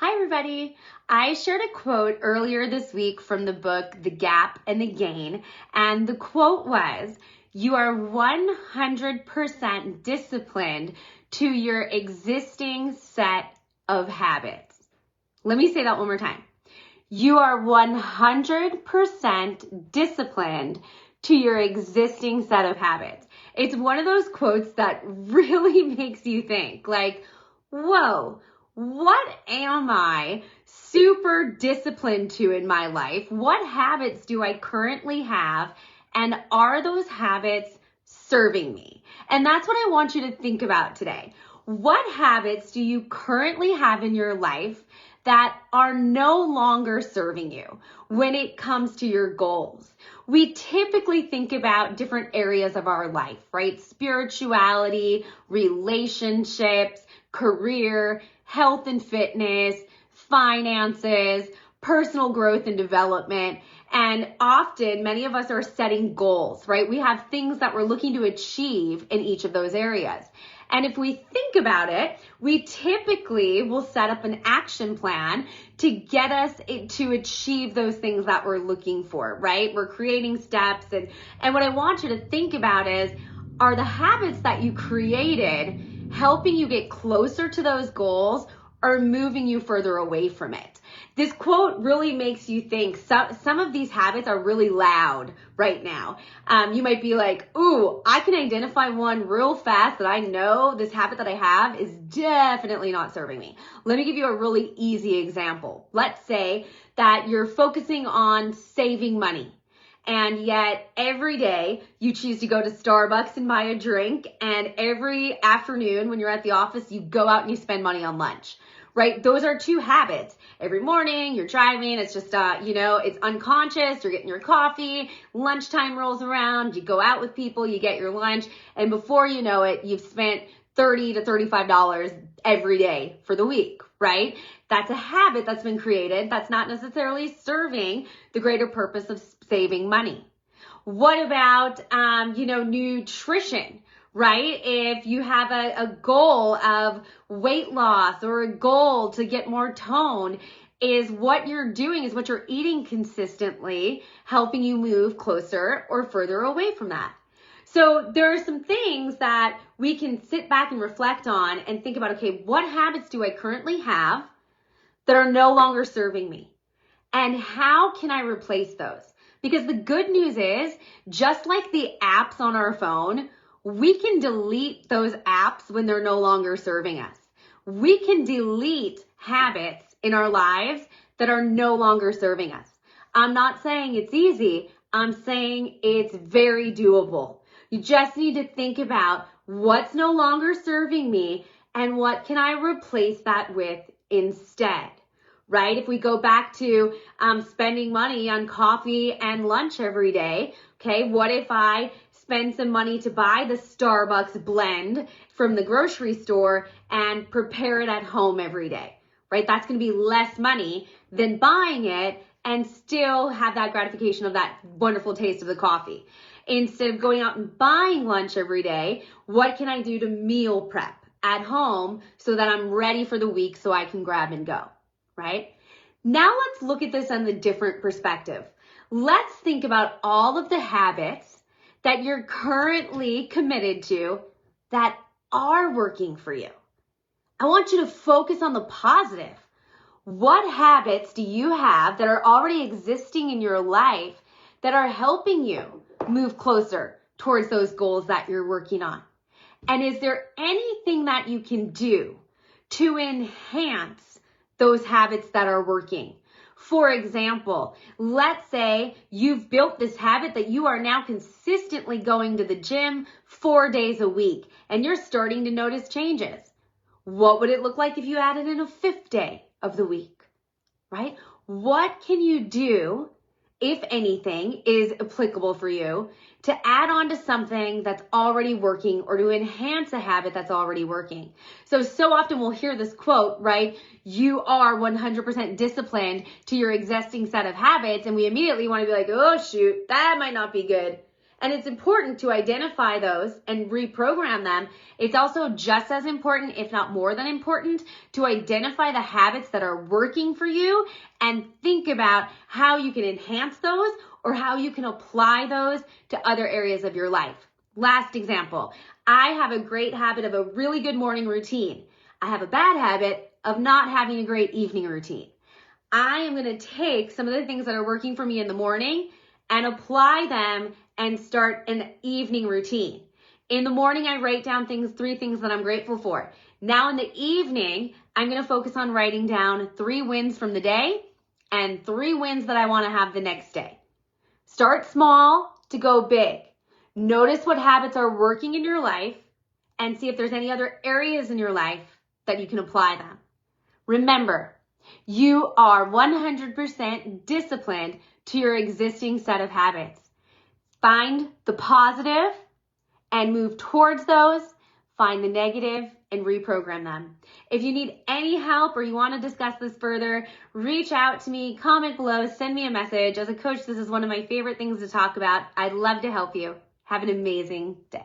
Hi, everybody. I shared a quote earlier this week from the book, The Gap and the Gain. And the quote was, "You are 100% disciplined to your existing set of habits." Let me say that one more time. You are 100% disciplined to your existing set of habits. It's one of those quotes that really makes you think, like, whoa, what am I super disciplined to in my life? What habits do I currently have? And are those habits serving me? And that's what I want you to think about today. What habits do you currently have in your life that are no longer serving you when it comes to your goals? We typically think about different areas of our life, right? Spirituality, relationships, career, health and fitness, finances, personal growth and development. And often many of us are setting goals, right? We have things that we're looking to achieve in each of those areas. And if we think about it, we typically will set up an action plan to get us to achieve those things that we're looking for, right? We're creating steps. And what I want you to think about is, are the habits that you created helping you get closer to those goals or moving you further away from it? This quote really makes you think. Some of these habits are really loud right now. You might be like, ooh, I can identify one real fast that I know this habit that I have is definitely not serving me. Let me give you a really easy example. Let's say that you're focusing on saving money, and yet every day you choose to go to Starbucks and buy a drink, and every afternoon when you're at the office, you go out and you spend money on lunch, right? Those are two habits. Every morning you're driving, it's just, it's unconscious, you're getting your coffee, lunchtime rolls around, you go out with people, you get your lunch, and before you know it, you've spent $30 to $35 every day for the week, right? That's a habit that's been created that's not necessarily serving the greater purpose of saving money. What about, nutrition, right? If you have a goal of weight loss or a goal to get more tone, is what you're doing, is what you're eating consistently helping you move closer or further away from that? So there are some things that we can sit back and reflect on and think about, okay, what habits do I currently have that are no longer serving me? And how can I replace those? Because the good news is, just like the apps on our phone, we can delete those apps when they're no longer serving us. We can delete habits in our lives that are no longer serving us. I'm not saying it's easy. I'm saying it's very doable. You just need to think about what's no longer serving me and what can I replace that with instead, right? If we go back to spending money on coffee and lunch every day, okay, what if I spend some money to buy the Starbucks blend from the grocery store and prepare it at home every day, right? That's going to be less money than buying it and still have that gratification of that wonderful taste of the coffee. Instead of going out and buying lunch every day, what can I do to meal prep at home so that I'm ready for the week so I can grab and go, right? Now let's look at this on the different perspective. Let's think about all of the habits that you're currently committed to that are working for you. I want you to focus on the positive. What habits do you have that are already existing in your life that are helping you move closer towards those goals that you're working on? And is there anything that you can do to enhance those habits that are working? For example, let's say you've built this habit that you are now consistently going to the gym 4 days a week and you're starting to notice changes. What would it look like if you added in a 5th day of the week, right? What can you do, if anything is applicable for you, to add on to something that's already working or to enhance a habit that's already working? So often we'll hear this quote, right? You are 100% disciplined to your existing set of habits. And we immediately want to be like, oh, shoot, that might not be good. And it's important to identify those and reprogram them. It's also just as important, if not more than important, to identify the habits that are working for you and think about how you can enhance those or how you can apply those to other areas of your life. Last example, I have a great habit of a really good morning routine. I have a bad habit of not having a great evening routine. I am going to take some of the things that are working for me in the morning and apply them and start an evening routine. In the morning, I write down 3 things that I'm grateful for. Now in the evening, I'm going to focus on writing down 3 wins from the day and 3 wins that I want to have the next day. Start small to go big. Notice what habits are working in your life and see if there's any other areas in your life that you can apply them. Remember, you are 100% disciplined to your existing set of habits. Find the positive and move towards those. Find the negative and reprogram them. If you need any help or you want to discuss this further, reach out to me, comment below, send me a message. As a coach, this is one of my favorite things to talk about. I'd love to help you. Have an amazing day.